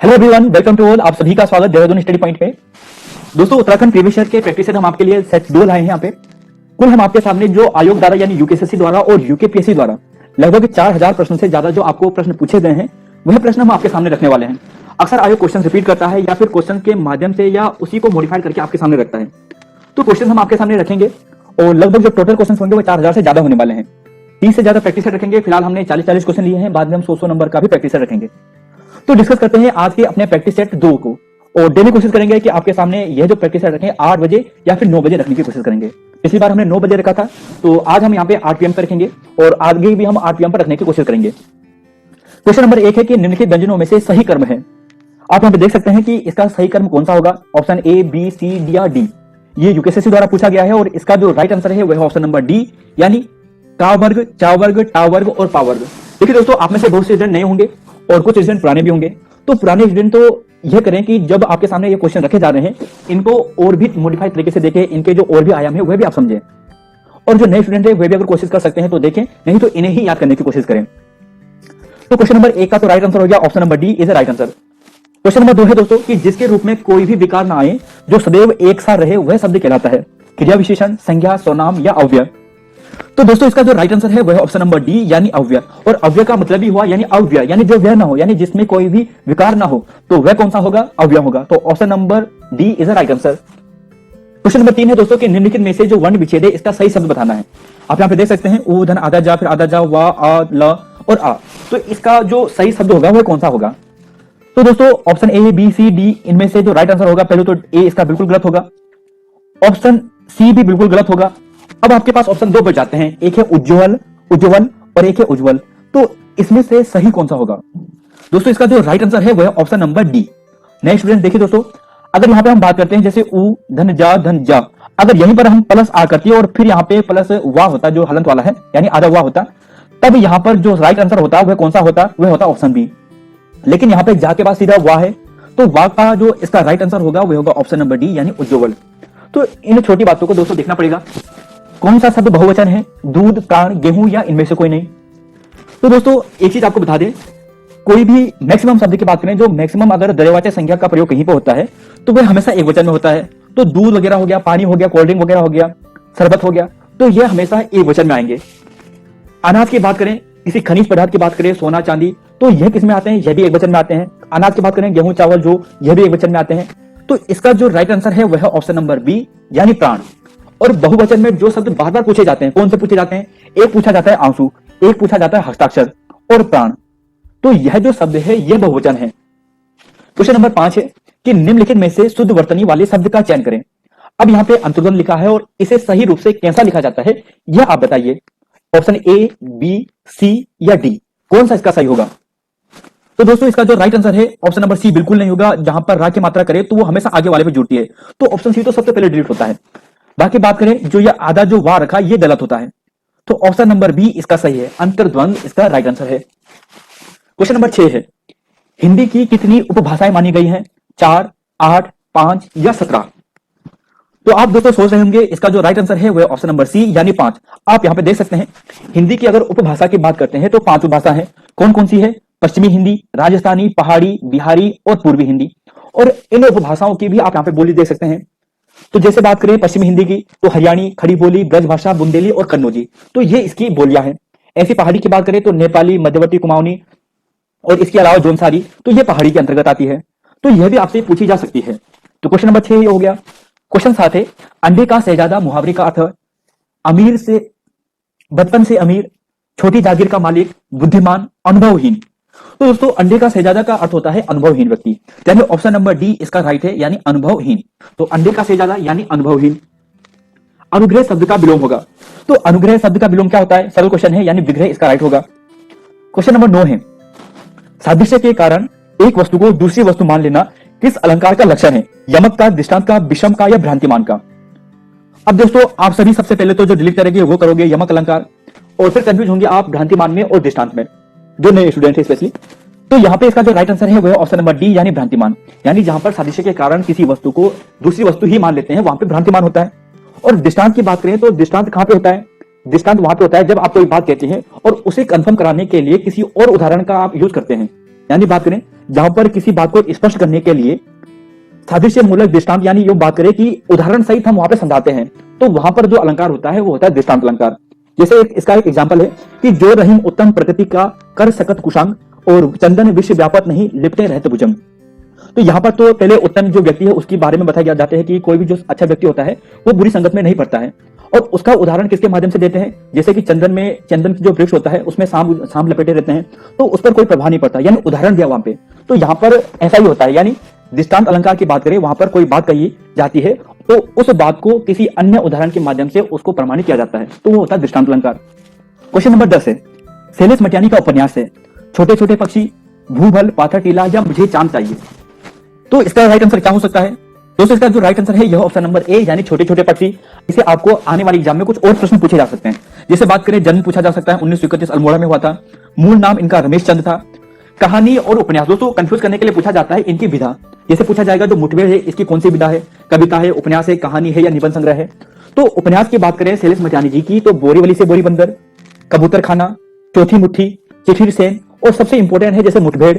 Hello everyone, welcome to all. आप सभी का स्वागत देहरादून स्टडी पॉइंट पे। दोस्तों, उत्तराखंड प्रीवियस ईयर के प्रैक्टिस सेट हम आपके लिए सेट 2 लाए हैं। यहाँ पे कुल हम आपके सामने जो आयोग द्वारा यानी यूकेएसएससी द्वारा और यूकेपीएससी द्वारा लगभग 4000 प्रश्नों से ज्यादा जो आपको प्रश्न पूछे गए हैं, वह प्रश्न हम आपके सामने रखने वाले हैं। अक्सर आयोग क्वेश्चन रिपीट करता है या फिर क्वेश्चन के माध्यम से या उसी को मॉडिफाइड करके आपके सामने रखता है। तो क्वेश्चन हम आपके सामने रखेंगे और लगभग जो टोटल क्वेश्चन होंगे वो 4000 से ज्यादा होने वाले हैं। 30 से ज्यादा प्रैक्टिस सेट रखेंगे। फिलहाल हमने 40-40 क्वेश्चन लिए हैं, बाद में हम 100 नंबर का भी प्रैक्टिस सेट रखेंगे। तो डिस्कस करते हैं आज के अपने प्रैक्टिस सेट 2 को, और डेली कोशिश करेंगे कि आपके सामने यह जो प्रैक्टिस सेट रखें 8 बजे या फिर 9 बजे रखने की कोशिश करेंगे। पिछली बार हमने 9 बजे रखा था, तो आज हम यहाँ पे 8 PM पर रखेंगे और आगे भी हम 8 PM पर रखने की कोशिश करेंगे। क्वेश्चन नंबर 1 है कि निम्नलिखित व्यंजनों में से सही कर्म है। आप यहाँ पे देख सकते हैं कि इसका सही कर्म कौन सा होगा। Option A, B, C, D या डी। ये यूकेएसएससी द्वारा पूछा गया है और इसका जो राइट आंसर है वह ऑप्शन नंबर डी, यानी का वर्ग, चा वर्ग, टा वर्ग और पा वर्ग। देखिए दोस्तों, आप में से बहुत से स्टूडेंट नए होंगे और कुछ स्टूडेंट पुराने भी होंगे। तो पुराने स्टूडेंट तो यह करें कि जब आपके सामने ये क्वेश्चन रखे जा रहे हैं, इनको और भी मॉडिफाइड तरीके से देखें, इनके जो और भी आयाम है वह भी आप समझें। और जो नए स्टूडेंट है वे भी अगर कोशिश कर सकते हैं तो देखें, नहीं तो इन्हें ही याद करने की कोशिश करें। तो क्वेश्चन नंबर 1 का तो राइट आंसर हो गया, option number D is the right answer. Question number 2 है दोस्तों कि जिसके रूप में कोई भी विकार ना आए, जो सदैव एक सा रहे, वह शब्द कहलाता है। क्रिया विशेषण, संज्ञा, स्वनाम या अव्यय। तो दोस्तों इसका जो राइट आंसर है वह ऑप्शन नंबर डी, यानी अव्यय। और अव्यय का मतलब ही हुआ यानी अव्यय, यानी जो व्यय ना हो, यानी जिसमें कोई भी विकार ना हो, तो वह कौन सा होगा? अव्यय होगा। तो option number D is the right answer. Question number 3 है दोस्तों कि निम्नलिखित में से जो वर्ण विच्छेद है इसका सही शब्द बताना है। आप यहाँ पे देख सकते हैं ऊ धन आधा जा, फिर आधा जा, वा, आ, ल और आ। तो इसका जो सही शब्द होगा वह कौन सा होगा? तो दोस्तों option A, B, C, D इनमें से जो राइट आंसर होगा, पहले तो ए इसका बिल्कुल गलत होगा, ऑप्शन सी भी बिल्कुल गलत होगा। अब आपके पास ऑप्शन 2 बच जाते हैं, एक है उज्ज्वल, उज्ज्वल और एक है उज्ज्वल। तो इसमें से सही कौन सा होगा? दोस्तों इसका जो राइट आंसर है वह option number D. Next student देखिए दोस्तों, अगर यहाँ पे हम बात करते हैं जैसे ऊ धन जा, अगर यहीं पर हम प्लस आ करती है और फिर यहाँ पे प्लस वाह होता जो हलंत वाला है, यानी आधा वाह होता, तब यहाँ पर जो राइट आंसर होता वह कौन सा होता? वह होता ऑप्शन बी। लेकिन यहाँ पे जा के बाद सीधा वाह है, तो वाह का जो इसका राइट आंसर होगा वह होगा ऑप्शन नंबर डी, यानी उज्ज्वल। तो इन छोटी बातों को दोस्तों देखना पड़ेगा। कौन सा शब्द बहुवचन है? दूध, प्राण, गेहूं या इनमें से कोई नहीं। तो दोस्तों एक चीज आपको बता दें, कोई भी मैक्सिमम शब्द की बात करें, जो मैक्सिमम अगर द्रव्यवाचक संज्ञा का प्रयोग कहीं पे होता है तो वह हमेशा एक वचन में होता है। तो दूध वगैरह हो गया, पानी हो गया, कोल्ड ड्रिंक वगैरह हो गया, शरबत हो गया, तो यह हमेशा एक वचन में आएंगे। अनाज की बात करें, किसी खनिज पदार्थ की बात करें, सोना चांदी, तो यह किस में आते हैं? यह भी एक वचन में आते हैं। अनाज की बात करें, गेहूं, चावल, जो, यह भी एक वचन में आते हैं। तो इसका जो राइट आंसर है वह ऑप्शन नंबर बी, यानी प्राण। और बहुवचन में जो शब्द बार बार पूछे जाते हैं, कौन से पूछे जाते हैं? एक पूछा जाता है आंसू, एक पूछा जाता है हस्ताक्षर और प्राण। तो यह जो शब्द है यह बहुवचन है। क्वेश्चन नंबर 5 है कि निम्नलिखित में से शुद्ध वर्तनी वाले शब्द का चयन करें। अब यहाँ पे अंतर्द्वंद लिखा है और इसे सही रूप से कैसा लिखा जाता है यह आप बताइए। ऑप्शन ए, बी, सी या डी, कौन सा इसका सही होगा? तो दोस्तों इसका जो राइट आंसर है ऑप्शन नंबर सी बिल्कुल नहीं होगा। जहां पर रा की मात्रा करे तो वो हमेशा आगे वाले पे जुड़ती है, तो ऑप्शन सी तो सबसे पहले डिलीट होता है। बाकी बात करें, जो ये आधा जो वाह रखा ये गलत होता है। तो ऑप्शन नंबर बी इसका सही है, अंतर्द्वंद इसका राइट आंसर है। क्वेश्चन नंबर 6 है, हिंदी की कितनी उपभाषाएं मानी गई हैं? 4, 8, 5 या 17? तो आप दोस्तों सोच रहे होंगे इसका जो राइट आंसर है वह ऑप्शन नंबर सी, यानी 5। आप यहाँ पे देख सकते हैं हिंदी की अगर उपभाषा की बात करते हैं तो 5 उपभाषा है। कौन कौन सी है? पश्चिमी हिंदी, राजस्थानी, पहाड़ी, बिहारी और पूर्वी हिंदी। और इन उपभाषाओं की भी आप यहाँ पे बोली देख सकते हैं। तो जैसे बात करें पश्चिमी हिंदी की, तो हरियाणी, खड़ी बोली, ब्रज भाषा, बुंदेली और कन्नौजी, तो ये इसकी बोलियां हैं। ऐसी पहाड़ी की बात करें तो नेपाली, मध्यवर्ती कुमाऊनी और इसके अलावा जौनसारी, तो ये पहाड़ी के अंतर्गत आती है। तो यह भी आपसे पूछी जा सकती है। तो क्वेश्चन नंबर 6 ये हो गया। क्वेश्चन 7 है, अंडे का शहजादा मुहावरे का अर्थ? अमीर से, बचपन से अमीर, छोटी जागीर का मालिक, बुद्धिमान, अनुभवहीन। तो दोस्तों अंडे का शहजादा का अर्थ होता है अनुभवहीन व्यक्ति, यानी ऑप्शन नंबर डी इसका राइट है, यानी अनुभवहीन। तो अंडे का शहजादा यानी अनुभवहीन। अनुग्रह शब्द का विलोम होगा। तो अनुग्रह शब्द का विलोम क्या होता है? सरल क्वेश्चन है, यानी विग्रह इसका राइट होगा। क्वेश्चन नंबर 9 है, सादृश्य के कारण एक वस्तु को दूसरी वस्तु मान लेना किस अलंकार का लक्षण है? यमक का, दृष्टांत का, विषम का या भ्रांतिमान का? अब दोस्तों आप सभी सबसे पहले तो जो डिलीट करेंगे वो करोगे यमक अलंकार, और फिर कंफ्यूज होंगे आप भ्रांतिमान में और दृष्टांत में, जो नए स्टूडेंट है स्पेशली। तो यहाँ पे इसका जो राइट आंसर है वह ऑप्शन नंबर डी, यानी भ्रांतिमान। यानी जहां पर सादृश्य के कारण किसी वस्तु को दूसरी वस्तु ही मान लेते हैं वहां पे भ्रांतिमान होता है। और दृष्टांत की बात करें तो दृष्टांत कहां पे होता है? दृष्टांत वहां पे होता है जब आप कोई बात कहते हैं और उसे कंफर्म कराने के लिए किसी और उदाहरण का आप यूज करते हैं। यानी बात करें जहां पर किसी बात को स्पष्ट करने के लिए सादृश्य मूलक दृष्टांत, यानी ये बात करें कि उदाहरण सहित हम वहां पे समझाते हैं, तो वहां पर जो अलंकार होता है वो होता है दृष्टांत अलंकार। जैसे इसका एक एग्जांपल है कि जो रहीम उत्तम प्रकृति का कर सकत कुशांग, और चंदन विश्व व्यापक नहीं लिपटे रहते भुजंग। तो यहाँ पर तो पहले उत्तम जो व्यक्ति है उसके बारे में बताया जाता है कि कोई भी जो अच्छा व्यक्ति होता है वो बुरी संगत में नहीं पड़ता है, और उसका उदाहरण किसके माध्यम से देते हैं, जैसे कि चंदन की जो वृक्ष होता है उसमें सांप लपेटे रहते हैं, तो उस पर कोई प्रभाव नहीं पड़ता, यानी उदाहरण दिया वहां पे। तो यहाँ पर ऐसा ही होता है, यानी दृष्टांत अलंकार की बात करें, वहां पर कोई बात कही जाती है तो उस बात को किसी अन्य उदाहरण के माध्यम से उसको प्रमाणित किया जाता है, तो वो होता है दृष्टांत अलंकार। क्वेश्चन नंबर 10 है, शैलेश मटियानी का उपन्यास है छोटे छोटे पक्षी, भूभल, पाथर टीला या मुझे चांद चाहिए। तो इसका राइट आंसर क्या हो सकता है दोस्तों? इसका जो राइट आंसर है यह ऑप्शन नंबर ए, यानी छोटे छोटे पक्षी। इसे आपको आने वाले एग्जाम में कुछ और प्रश्न पूछे जा सकते हैं। जैसे बात करें, जन्म पूछा जा सकता है 1931 अल्मोड़ा में हुआ था, मूल नाम इनका रमेश चंद था। कहानी और उपन्यास दोस्तों कंफ्यूज करने के लिए पूछा जाता है इनकी विधा। जैसे पूछा जाएगा जो मुठभेड़ है इसकी कौन सी विधा है, कविता है, उपन्यास है, कहानी है या निबंध संग्रह है। तो उपन्यास की बात करें शैलेश मटियानी जी की, तो बोरीवली से बोरी बंदर, कबूतर खाना, चौथी मुट्ठी, चिठिर सेन, और सबसे इंपॉर्टेंट है जैसे मुठभेड़,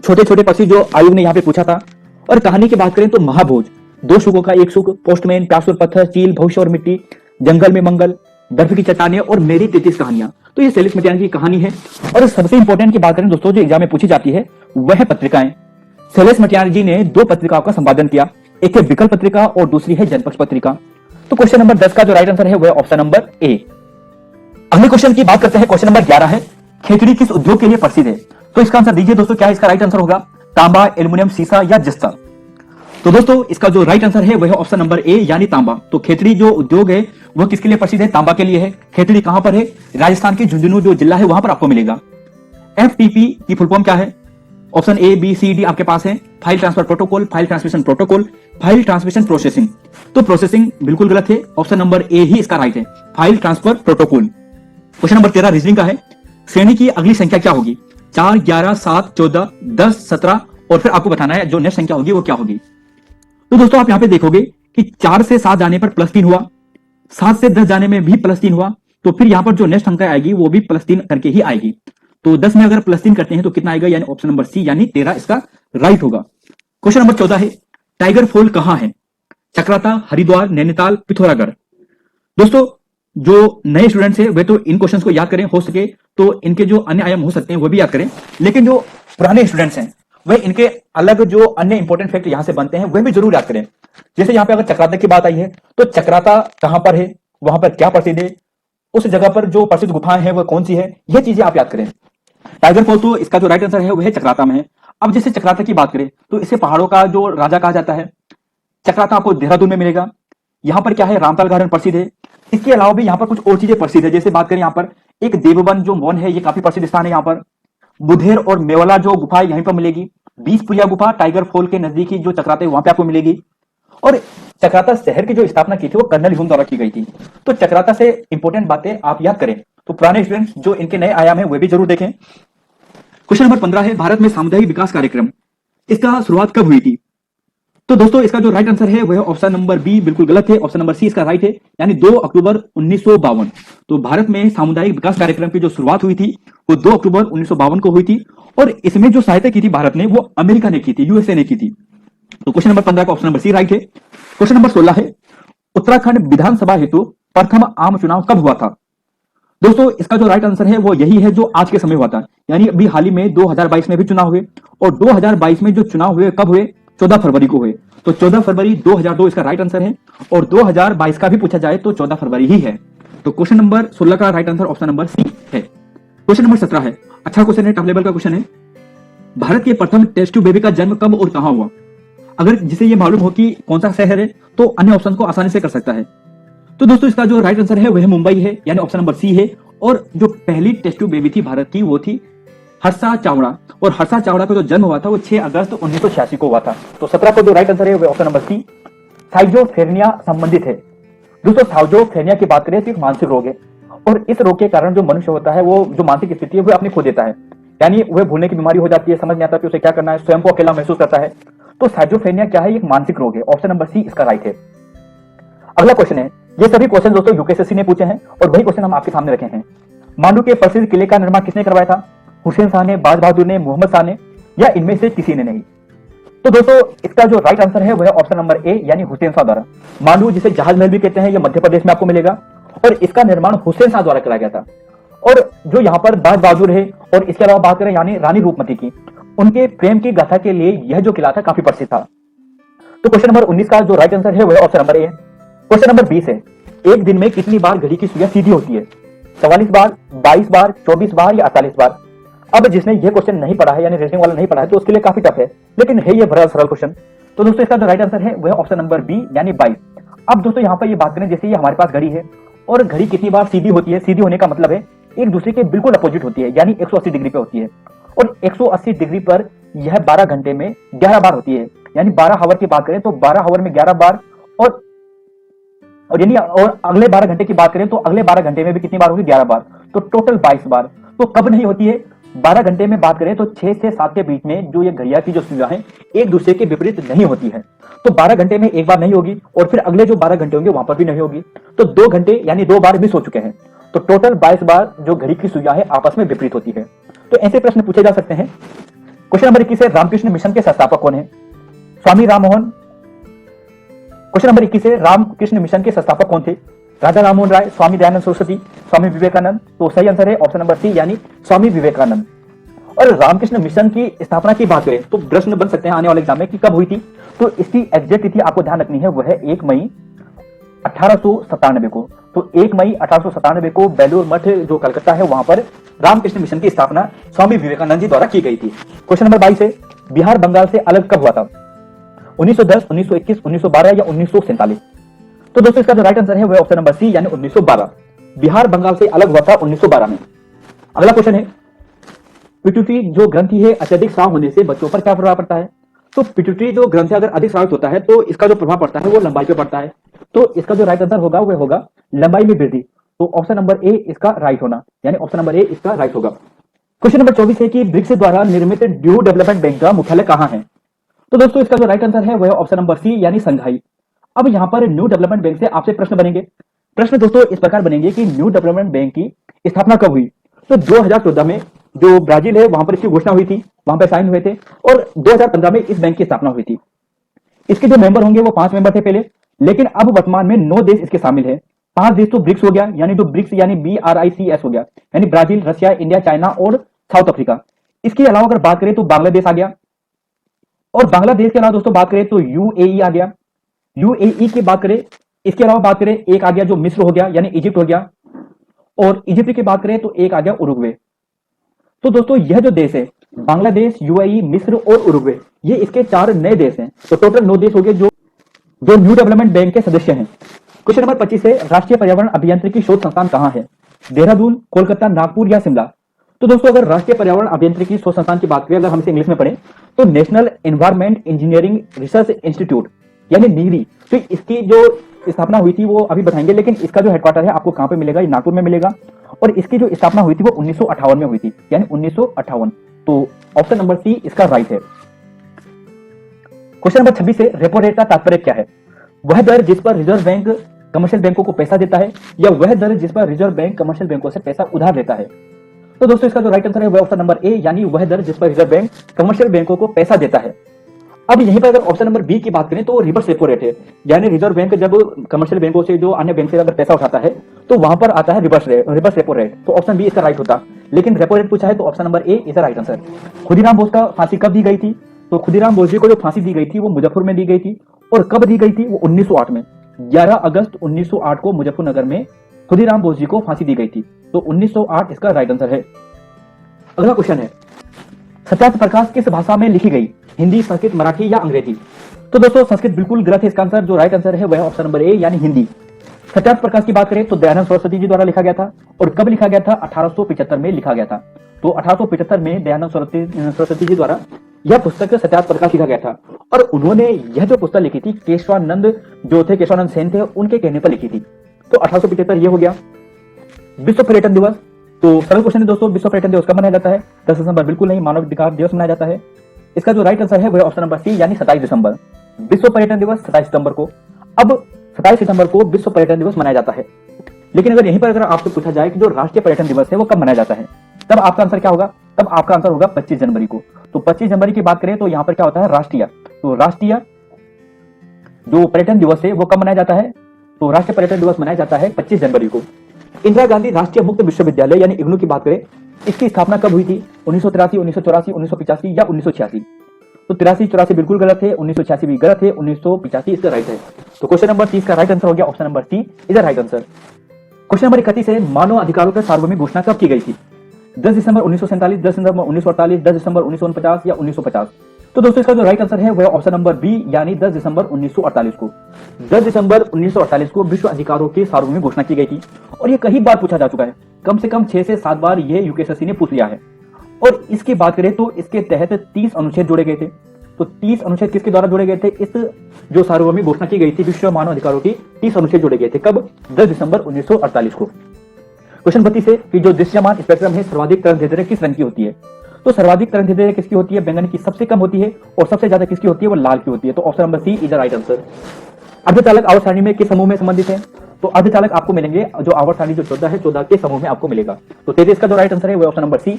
छोटे छोटे पक्षी जो आयोग ने यहाँ पे पूछा था। और कहानी की बात करें तो महाभोज, दो सुखों का एक सुख, पोस्टमैन, प्यास और पत्थर, चील, भविष्य और मिट्टी, जंगल में मंगल, बर्फ की चट्टानें और मेरी 33 कहानियां। तो ये शैलेश मटियानी की कहानी है। और सबसे इंपॉर्टेंट की बात करें दोस्तों जो एग्जाम में पूछी जाती है वह पत्रिकाएं। शैलेश मटियानी जी ने 2 पत्रिकाओं का संपादन किया, एक है विकल्प पत्रिका और दूसरी है जनपक्ष पत्रिका। तो क्वेश्चन नंबर 10 का जो राइट आंसर है वह ऑप्शन नंबर ए। अगले क्वेश्चन की बात करते हैं, क्वेश्चन नंबर 11 है, खेतड़ी किस उद्योग के लिए प्रसिद्ध है? तो इसका आंसर दीजिए दोस्तों, क्या इसका राइट आंसर होगा? तांबा, एल्युमिनियम, सीसा या जस्ता? तो दोस्तों इसका जो राइट आंसर है वह ऑप्शन नंबर ए, यानी तांबा। तो खेतड़ी जो उद्योग है वह किसके लिए प्रसिद्ध है? तांबा के लिए है। खेतड़ी कहां पर है? राजस्थान के झुंझुनू जो जिला है वहां पर आपको मिलेगा। एफटीपी की फुल फॉर्म क्या है? Option A, B, C, D आपके पास है। File transfer protocol, file transmission protocol, file transmission processing. तो प्रोसेसिंग बिल्कुल गलत है, ऑप्शन नंबर ए ही इसका राइट है, file transfer protocol. Question number 13 reasoning का है, श्रेणी की अगली संख्या क्या होगी? 4, 11, 7, 14, 10, 17, और फिर आपको बताना है जो नेक्स्ट संख्या होगी वो क्या होगी। तो दोस्तों आप यहां पे देखोगे कि 4 से 7 जाने पर +3 हुआ, 7 से 10 जाने में भी +3 हुआ, तो फिर यहां पर जो नेक्स्ट संख्या आएगी वो भी +3 करके ही आएगी। तो 10 में अगर +3 करते हैं तो कितना आएगा? यानी ऑप्शन नंबर सी, यानी 13 इसका राइट होगा। क्वेश्चन नंबर 14 है, टाइगर फॉल कहां है? चक्राता, हरिद्वार, नैनीताल, पिथौरागढ़। दोस्तों जो नए स्टूडेंट्स हैं वे तो इन क्वेश्चंस को याद करें, हो सके तो इनके जो अन्य आयाम हो सकते हैं वो भी याद करें, लेकिन जो पुराने स्टूडेंट्स हैं वह इनके अलग जो अन्य इंपॉर्टेंट फैक्ट यहां से बनते हैं वह भी जरूर याद करें। जैसे यहां पे अगर चक्राता की बात आई है तो चक्राता कहां पर है, वहां पर क्या प्रसिद्ध है, उस जगह पर जो प्रसिद्ध गुफाएं हैं वह कौन सी है, यह चीजें आप याद करें। टाइगर फॉल तो इसका जो राइट आंसर है वह चक्राता में है। अब जैसे चक्राता की बात करें तो इसे पहाड़ों का जो राजा कहा जाता है। चक्राता आपको देहरादून में मिलेगा। यहाँ पर क्या है? रामताल गार्डन प्रसिद्ध है। इसके अलावा भी यहाँ पर कुछ और चीजें प्रसिद्ध है। जैसे बात करें यहाँ पर एक देववन जो वन है, ये काफी प्रसिद्ध स्थान है। यहाँ पर बुधेर और मेवाला जो गुफा है यहीं पर मिलेगी। बीसपुरिया गुफा टाइगर फॉल के नजदीकी जो चक्राता है वहां पे आपको मिलेगी। और चक्राता शहर की जो स्थापना की थी वो कर्नल ह्यूम द्वारा की गई थी। तो चक्राता से इंपॉर्टेंट बातें आप याद करें। तो पुराने स्टूडेंट्स जो इनके नए आयाम है वे भी जरूर देखें। क्वेश्चन नंबर 15 है, भारत में सामुदायिक विकास कार्यक्रम इसका शुरुआत कब हुई थी? तो दोस्तों इसका जो राइट आंसर है वह ऑप्शन नंबर बी बिल्कुल गलत है, ऑप्शन नंबर सी इसका राइट है, यानी 2 अक्टूबर 1952। तो भारत में सामुदायिक विकास कार्यक्रम की जो शुरुआत हुई थी वो 2 अक्टूबर 1952 को हुई थी। और इसमें जो सहायता की थी भारत ने वो अमेरिका ने की थी, यूएसए ने की थी। तो क्वेश्चन नंबर 15 का ऑप्शन नंबर सी राइट है। क्वेश्चन नंबर 16 है, उत्तराखंड विधानसभा हेतु प्रथम आम चुनाव कब हुआ था? दोस्तों इसका जो राइट आंसर है वो यही है जो आज के समय हुआ था, यानी अभी हाल ही में 2022 में भी चुनाव हुए। और 2022 में जो चुनाव हुए कब हुए? 14 फरवरी को हुए। तो 14 फरवरी 2002 इसका राइट आंसर है। और 2022 का भी पूछा जाए तो 14 फरवरी ही है। तो क्वेश्चन नंबर 16 का right answer option number C है। क्वेश्चन नंबर 17 है, अच्छा क्वेश्चन है, टॉप लेवल का क्वेश्चन है, भारत के प्रथम टेस्ट ट्यूब बेबी का जन्म कब और कहां हुआ? अगर जिसे ये मालूम हो कि कौन सा शहर है तो अन्य ऑप्शन को आसानी से कर सकता है। तो दोस्तों इसका जो राइट आंसर है वह मुंबई है, यानी ऑप्शन नंबर सी है। और जो पहली टेस्ट ट्यूब बेबी थी भारत की वो थी हर्षा चावड़ा। और हर्षा चावड़ा का जो जन्म हुआ था वो 6 अगस्त 1986 को हुआ था। तो 17 को जो राइट आंसर है वो ऑप्शन नंबर सी, साइजोफ्रेनिया संबंधित है। दोस्तों साइजोफ्रेनिया की बात करें तो एक मानसिक रोग है। और इस रोग के कारण जो मनुष्य होता है वो जो मानसिक स्थिति है वो अपनी खो देता है, यानी वह भूलने की बीमारी हो जाती है, समझ नहीं आता कि उसे क्या करना है, स्वयं को अकेला महसूस करता है। तो साइजोफ्रेनिया क्या है? एक मानसिक रोग है, ऑप्शन नंबर सी इसका राइट है। अगला क्वेश्चन है, ये सभी क्वेश्चन दोस्तों यूकेएससी ने पूछे हैं और वही क्वेश्चन हम आपके सामने रखे हैं। मांडू के प्रसिद्ध किले का निर्माण किसने करवाया था? हुसैन शाह ने, बाज बहादुर ने, मोहम्मद शाह ने या इनमें से किसी ने नहीं? तो दोस्तों इसका जो राइट आंसर है वह ऑप्शन नंबर ए यानी हुसैन शाह द्वारा। मांडू जिसे जहाज महल भी कहते हैं, यह मध्य प्रदेश में आपको मिलेगा और इसका निर्माण हुसैन शाह द्वारा कराया गया था। और जो यहाँ पर बाज बहादुर है और इसके अलावा बात करें यानी रानी रूपमती की, उनके प्रेम की गाथा के लिए यह जो किला था काफी प्रसिद्ध था। तो क्वेश्चन नंबर 19 का जो राइट आंसर है वह ऑप्शन नंबर ए है। क्वेश्चन नंबर 20 है, एक दिन में कितनी बार घड़ी की सुइयां सीधी होती है? 44 बार, 22 बार, 24 बार या 48 बार? अब जिसने ये क्वेश्चन नहीं पढ़ा है यानी रीजनिंग वाला नहीं पढ़ा है तो उसके लिए काफी टफ है, लेकिन है ये बड़ा सरल क्वेश्चन। तो दोस्तों इसका जो राइट आंसर है वह ऑप्शन नंबर बी यानी 22। अब दोस्तों यहाँ पर ये बात करें, जैसे ये हमारे पास घड़ी है और घड़ी कितनी बार सीधी होती है? सीधी होने का मतलब है एक दूसरे के बिल्कुल अपोजिट होती है, यानी 180 डिग्री पे होती है। और 180 डिग्री पर यह 12 घंटे में 11 बार होती है, यानी 12 हावर की बात करें तो 12 हावर में 11 बार, और यानी और अगले 12 घंटे की बात करें तो अगले 12 घंटे में भी कितनी बार होगी? 11 बार, तो टोटल 22 बार। तो कब नहीं होती है? 12 घंटे में बात करें तो 6 से 7 के बीच में जो ये घड़िया की जो सुइयां हैं एक दूसरे के विपरीत नहीं होती है। तो 12 घंटे में एक बार नहीं होगी और फिर अगले जो 12 घंटे होंगे वहां पर भी नहीं होगी, तो 2 घंटे यानी 2 बार मिस हो चुके हैं। तो टोटल 22 बार जो घड़ी की सुइयां है आपस में विपरीत होती है। तो ऐसे प्रश्न पूछे जा सकते हैं। क्वेश्चन नंबर 21 है, रामकृष्ण मिशन के संस्थापक कौन है? स्वामी राममोहन। क्वेश्चन नंबर 21 है, रामकृष्ण मिशन के संस्थापक कौन थे? राजा राममोहन राय, स्वामी दयानंद सरस्वती, स्वामी विवेकानंद। तो सही आंसर है ऑप्शन नंबर सी यानी स्वामी विवेकानंद। और रामकृष्ण मिशन की स्थापना की बात करें तो प्रश्न बन सकते हैं आने वाले एग्जाम में कि कब हुई थी, तो इसकी एग्जैक्ट तिथि आपको ध्यान रखनी है, वह है 1 मई 1897 को। तो 1 मई 1897 को बेलूर मठ जो कलकत्ता है वहां पर रामकृष्ण मिशन की स्थापना स्वामी विवेकानंद जी द्वारा की गई थी। क्वेश्चन नंबर 22 है, बिहार बंगाल से अलग कब हुआ था? 1910, 1921, 1912 या 1947? तो दोस्तों इसका जो राइट आंसर है वह ऑप्शन नंबर सी यानी 1912। बिहार बंगाल से अलग हुआ था 1912 में। अगला क्वेश्चन है, पिट्यूटरी जो ग्रंथि है अत्यधिक स्राव होने से बच्चों पर क्या प्रभाव पड़ता है? तो पिट्यूटरी जो ग्रंथि अगर अधिक स्रावित होता है तो इसका जो प्रभाव पड़ता है वो लंबाई पे पड़ता है। तो इसका जो राइट आंसर होगा वह होगा लंबाई में वृद्धि। तो ऑप्शन नंबर ए इसका राइट होना, यानी ऑप्शन नंबर ए इसका राइट होगा। क्वेश्चन नंबर 24 है कि ब्रिक्स द्वारा निर्मित न्यू डेवलपमेंट बैंक का मुख्यालय कहां है? तो दोस्तों इसका जो राइट आंसर है वह ऑप्शन नंबर सी यानी संघाई। अब यहाँ पर न्यू डेवलपमेंट बैंक से आपसे प्रश्न बनेंगे। प्रश्न दोस्तों इस प्रकार बनेंगे कि न्यू डेवलपमेंट बैंक की स्थापना कब हुई? तो 2014 में जो ब्राजील है वहां पर इसकी घोषणा हुई थी, वहां पर साइन हुए थे, और 2015 में इस बैंक की स्थापना हुई थी। इसके जो मेंबर होंगे वो 5 मेंबर थे पहले, लेकिन अब वर्तमान में 9 देश इसके शामिल है। 5 देश तो ब्रिक्स हो गया, यानी जो ब्रिक्स यानी BRICS हो गया, यानी ब्राजील, रशिया, इंडिया, चाइना और साउथ अफ्रीका। इसके अलावा अगर बात करें तो बांग्लादेश आ गया, और बांग्लादेश के अलावा दोस्तों बात करें तो UAE आ गया। UAE की बात करें, इसके अलावा बात करें एक आ गया जो मिस्र हो गया यानी इजिप्ट हो गया, और इजिप्ट की बात करें तो एक आ गया उरुग्वे। तो दोस्तों यह जो देश है बांग्लादेश, UAE, मिस्र और उरुग्वे, ये इसके 4 नए देश हैं। तो टोटल 9 देश हो गए जो न्यू डेवलपमेंट बैंक के सदस्य हैं। क्वेश्चन नंबर 25 है, राष्ट्रीय पर्यावरण अभियांत्रिकी शोध संस्थान कहां है? देहरादून, कोलकाता, नागपुर या शिमला? तो दोस्तों अगर राष्ट्रीय पर्यावरण अभियांत्रिकी शोध संस्थान की बात करें, अगर हम इसे इंग्लिश में पढ़ें तो national environment engineering research institute यानी नीरी। तो इसकी जो स्थापना हुई थी वो अभी बताएंगे, लेकिन इसका जो हेडक्वार्टर है आपको कहां पे मिलेगा? ये नागपुर में मिलेगा, और इसकी जो स्थापना हुई थी वो 1958 में हुई थी, यानी 1958। तो ऑप्शन नंबर सी इसका राइट है। क्वेश्चन नंबर 26 है, रेपो रेट का तात्पर्य क्या है? वह दर जिस पर रिजर्व बैंक कमर्शियल बैंकों को पैसा देता है, या वह दर जिस पर रिजर्व बैंक कमर्शियल बैंकों से पैसा उधार लेता है? तो दोस्तों इसका जो राइट आंसर है वह ऑप्शन नंबर ए यानी वह दर जिस पर रिजर्व बैंक कमर्शियल बैंकों को पैसा देता है। अब यहीं पर अगर ऑप्शन नंबर बी की बात करें तो रिवर्स रेपो रेट है, यानी रिजर्व बैंक जब कमर्शियल बैंकों से जो अन्य बैंक से अगर पैसा उठाता है तो वहां पर आता है रिवर्स रेपो रेट। तो ऑप्शन बी इसका राइट होता, लेकिन रेपो रेट पूछा है तो option number A is the right answer. Khudiram Bose का फांसी कब दी गई थी? तो खुदीराम बोस जी को जो फांसी दी गई थी वो मुजफ्फर में दी गई थी, और कब दी गई थी? वो 1908 में, 11 अगस्त 1908 को मुजफ्फरनगर में खुदीराम बोस जी को फांसी दी गई थी। तो 1908 इसका राइट आंसर है। अगला क्वेश्चन है, सत्यार्थ प्रकाश किस भाषा में लिखी गई? हिंदी, संस्कृत, मराठी या अंग्रेजी? तो दोस्तों संस्कृत बिल्कुल गलत है, इसका आंसर जो राइट आंसर है वह ऑप्शन नंबर ए यानी हिंदी। सत्यार्थ प्रकाश की बात करें तो दयानंद सरस्वती जी द्वारा लिखा गया था, और कब लिखा गया था? 1875 में लिखा गया था। तो 1875 में दयानंद सरस्वती जी द्वारा यह पुस्तक सत्यार्थ प्रकाश लिखा गया था, और उन्होंने यह जो पुस्तक लिखी थी केशवानंद जो थे, केशवानंद सेन थे, उनके कहने पर लिखी थी। तो 1875 ये हो गया। विश्व पर्यटन दिवस, तो सरल क्वेश्चन है दोस्तों, विश्व पर्यटन दिवस कब मनाया जाता है? 10 दिसंबर बिल्कुल नहीं, मानव अधिकार दिवस मनाया जाता है। इसका जो राइट आंसर है वह ऑप्शन नंबर सी यानी 27 दिसंबर। विश्व पर्यटन दिवस 27 सितंबर को। अब 27 सितंबर को विश्व पर्यटन दिवस मनाया जाता है, लेकिन अगर यहीं पर अगर आपसे पूछा जाए कि जो राष्ट्रीय पर्यटन दिवस है वो कब मनाया जाता है, तब आपका आंसर क्या होगा? तब आपका आंसर होगा 25 जनवरी को। तो 25 जनवरी की बात करें तो यहाँ पर क्या होता है, राष्ट्रीय, तो राष्ट्रीय जो पर्यटन दिवस है वो कब मनाया जाता है, तो राष्ट्रीय पर्यटन दिवस मनाया जाता है 25 जनवरी को। इंदिरा गांधी राष्ट्रीय मुक्त विश्वविद्यालय यानी इग्नू की बात करें, इसकी स्थापना कब हुई थी, 1983, 1984, 1985 या 1986? तो 83 84 बिल्कुल गलत है, 1986 भी गलत है, 1985 इसका राइट है। तो क्वेश्चन नंबर 30 का राइट आंसर हो गया option number C is the right answer. Question number 31 है, मानव अधिकारों का सार्वभौमिक घोषणा कब की गई थी, 10 दिसंबर 1947, 10 दिसंबर 1948, 10 दिसंबर 1949 या 1950? तो दोस्तों इसका जो राइट आंसर है वह ऑप्शन नंबर बी यानी 10 दिसंबर 1948 को। 10 दिसंबर 1948 को विश्व अधिकारों की सार्वभौमिक घोषणा की गई थी और ये कई बार पूछा जा चुका है, कम से कम 6 से 7 बार ये यूकेएसएससी ने पूछ लिया है। और इसकी बात करें तो इसके तहत 30 अनुच्छेद जोड़े गए थे। तो 30 अनुच्छेद किसके द्वारा जोड़े गए थे, इस जो सार्वभौमिक घोषणा की गई थी विश्व मानव अधिकारों की, 30 अनुच्छेद जोड़े गए थे कब, 10 दिसंबर 1948 को। क्वेश्चन 32 है कि जो दृश्यमान स्पेक्ट्रम है सर्वाधिक तरंगदैर्ध्य किस रंग की होती है, तो सर्वाधिक तरंगदैर्ध्य किसकी होती है, बैंगनी की सबसे कम होती है और सबसे ज्यादा किसकी होती है, वो लाल की होती है। तो option number C is the right answer. अर्धचालक आवर्त सारणी में किस समूह में संबंधित है, तो अर्धचालक आपको मिलेंगे जो आवर्त सारणी जो 14 है 14 के समूह में आपको मिलेगा। तो 33 का जो राइट आंसर है वो ऑप्शन नंबर सी।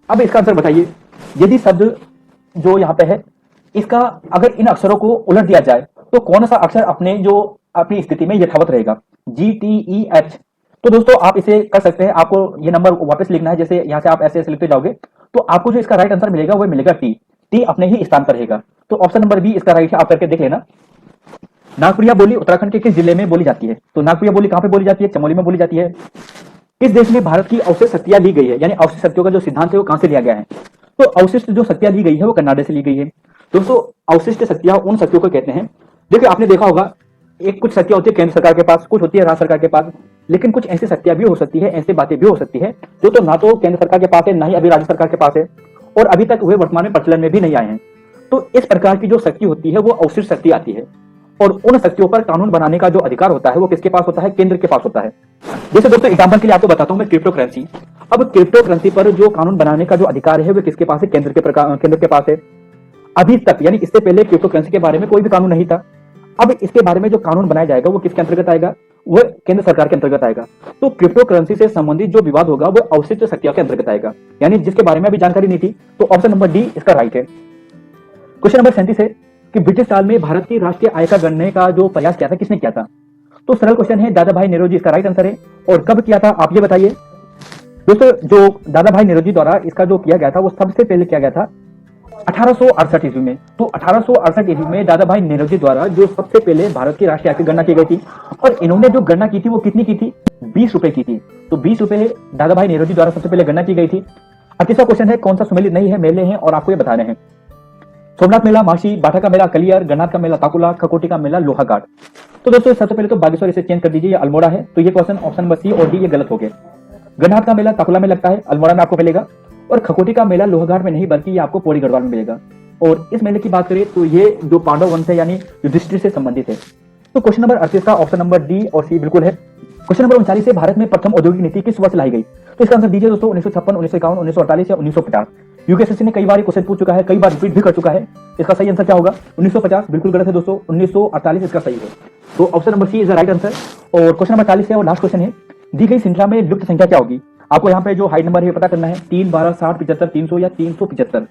अब इसका आंसर बताइए, यदि शब्द जो यहाँ पे है इसका अगर इन अक्षरों को उलट दिया जाए तो कौन सा अक्षर अपनी स्थिति में यथावत रहेगा, GTEH। तो दोस्तों आप इसे कर सकते हैं, आपको ये नंबर वापस लिखना है, जैसे यहाँ से आप ऐसे लिखते जाओगे तो आपको जो इसका राइट आंसर मिलेगा वो मिलेगा टी अपने ही स्थान पर रहेगा। तो ऑप्शन नंबर बी इसका राइट है, आप करके देख लेना। नागपुरिया बोली उत्तराखंड के किस जिले में बोली जाती है, तो नागपुरिया बोली कहां पे बोली जाती है, चमोली में बोली जाती है। किस देश में भारत की अवशिष्ट शक्तियां ली गई है, यानी अवशिष्ट शक्तियों का जो सिद्धांत है वो कहां से लिया गया है, तो अवशिष्ट जो शक्तियां ली गई है वो कनाडा से ली गई है। दोस्तों अवशिष्ट शक्तियां उन शक्तियों को कहते हैं, देखिए आपने देखा होगा एक कुछ शक्तियां होती है केंद्र सरकार के पास, कुछ होती है राज्य सरकार के पास, लेकिन कुछ ऐसी शक्तियां भी हो सकती है, ऐसी बातें भी हो सकती है जो तो ना तो केंद्र सरकार के पास है ना ही अभी राज्य सरकार के पास है और अभी तक वे वर्तमान में प्रचलन में भी नहीं आए हैं। तो इस प्रकार की जो शक्ति होती है वो अवशिष्ट शक्ति आती है और उन शक्तियों पर कानून बनाने का जो अधिकार होता है वो किसके पास होता है, केंद्र के पास होता है। जैसे दोस्तों एग्जांपल के लिए आपको बताता हूं मैं क्रिप्टो करेंसी। अब क्रिप्टो करेंसी पर जो कानून बनाने का जो अधिकार है वो किसके पास है, केंद्र के पास है। अभी तक यानी इससे पहले क्रिप्टो करेंसी के बारे में कोई भी कानून नहीं था। अब इसके बारे में जो कानून बनाया जाएगा वो किसके अंतर्गत आएगा, वो केंद्र सरकार के अंतर्गत आएगा। तो क्रिप्टो करेंसी से संबंधित जो विवाद होगा वो अवशिष्ट शक्तियों के अंतर्गत आएगा, यानी जिसके बारे में अभी जानकारी नहीं थी। तो ऑप्शन नंबर डी इसका राइट है। क्वेश्चन नंबर 37 है कि ब्रिटिश काल में भारत की राष्ट्रीय आय का गणने का जो प्रयास किया था किसने किया था, तो सरल क्वेश्चन है, दादा भाई नेहरू जी इसका राइट आंसर है। और कब किया था आप ये बताइए। दोस्तों जो दादा भाई नेहरू जी द्वारा इसका जो किया गया था वो सबसे पहले किया गया था 1868 ईस्वी में। तो 1868 ईस्वी में दादा भाई नेहरू जी द्वारा जो सबसे पहले भारत की राष्ट्रीय आय की गणना की गई थी और इन्होंने जो गणना की थी वो कितनी की थी, 20 रुपए की थी। तो 20 रुपए दादा भाई नेहरू जी द्वारा सबसे पहले गणना की गई थी। 38वां क्वेश्चन है, कौन सा सुमेलित नहीं है, मेले हैं और आपको ये बताने हैं। सोमनाथ मेला माशी, बाठा का मेला कलियर, गन्नाथ का मेला ताकुला, खकोटी का मेला लोहाघाट। तो दोस्तों सबसे पहले तो बागेश्वर इसे चेंज कर दीजिए, ये अल्मोड़ा है। तो ये क्वेश्चन ऑप्शन नंबर सी और डी ये गलत हो गए। गन्नाथ का मेला ताकुला में लगता है, अल्मोड़ा में आपको मिलेगा, और खकोटी का मेला लोहाघाट में नहीं बल्कि ये आपको पौड़ी गढ़वाल में मिलेगा। और इस मेले की बात करें तो ये जो पांडव वंश है यानी युधिष्ठिर से संबंधित है। तो क्वेश्चन नंबर 38 का ऑप्शन नंबर डी और सी बिल्कुल है। क्वेश्चन नंबर 39 से भारत में प्रथम औद्योगिक नीति किस वर्ष लाई गई, तो इसका आंसर दीजिए दोस्तों, 1956, 1951, 1948 या 1950। यूकेएसएससी ने कई बार क्वेश्चन पूछ चुका है, कई बार रिपीट भी कर चुका है। इसका सही आंसर क्या होगा, 1950 बिल्कुल गलत है दोस्तों, 1948 इसका सही है। तो option number C is the right answer. और क्वेश्चन नंबर 40 है और लास्ट क्वेश्चन है, दी गई श्रृंखला में लुप्त संख्या क्या होगी। आपको यहाँ पे जो हाइट नंबर है पता करना है, 3, 12, 60, 75, 300 या 375।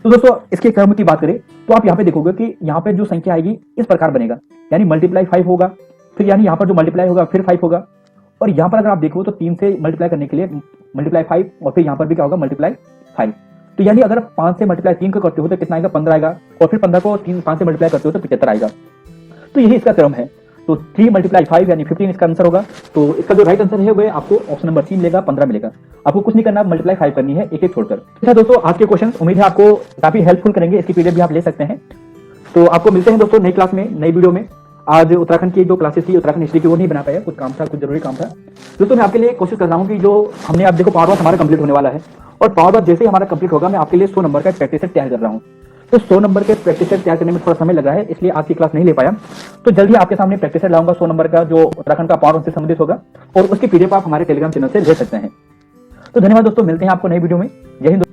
तो दोस्तों इसके क्रम की बात करें तो आप यहाँ पे देखोगे कि यहाँ पे जो संख्या आएगी इस प्रकार बनेगा, यानी मल्टीप्लाई 5 होगा, फिर यानी यहाँ पर जो मल्टीप्लाई होगा फिर 5 होगा, और यहाँ पर अगर आप देखो तो 3 से मल्टीप्लाई करने के लिए मल्टीप्लाई 5 और फिर यहाँ पर भी क्या होगा मल्टीप्लाई 5। तो यानी अगर 5 से मल्टीप्लाई 3 को करते हो तो कितना आएगा, 15 आएगा, और फिर 15 को 5 से मल्टीप्लाई करते हो तो 75 आएगा। तो यही इसका क्रम है। तो 3 × 5 यानी 15 इसका आंसर होगा। तो इसका जो राइट आंसर है वो आपको ऑप्शन नंबर 3 मिलेगा, 15 मिलेगा। आपको कुछ नहीं करना, मल्टीप्लाई 5 करनी है एक एक छोड़कर। अच्छा दोस्तों आज के क्वेश्चन उम्मीद है आपको काफी हेल्पफुल करेंगे, इसकी पीडीएफ भी आप ले सकते हैं। तो आपको मिलते हैं दोस्तों नई क्लास में, नई वीडियो में। आज उत्तराखंड की जो क्लासेस थी उत्तराखंड हिस्ट्री की वो नहीं बना पाया, कुछ काम था, कुछ जरूरी काम था। दोस्तों मैं आपके लिए कोशिश कर रहा हूँ कि जो हमने आप देखो पावर हमारा कंप्लीट होने वाला है, और पावर जैसे ही हमारा कंप्लीट होगा मैं आपके लिए 100 नंबर का प्रैक्टिस सेट तैयार कर रहा हूँ। तो 100 नंबर के प्रैक्टिस सेट तैयार करने में थोड़ा समय लग रहा है, इसलिए आज की क्लास नहीं ले पाया। तो जल्दी आपके सामने प्रैक्टिस सेट लाऊंगा 100 नंबर का, जो उत्तराखंड का पावर से संबंधित होगा, और उसकी पीडीएफ आप हमारे टेलीग्राम चैनल से ले सकते हैं। तो धन्यवाद दोस्तों, मिलते हैं आपको नई वीडियो में। जय हिंद।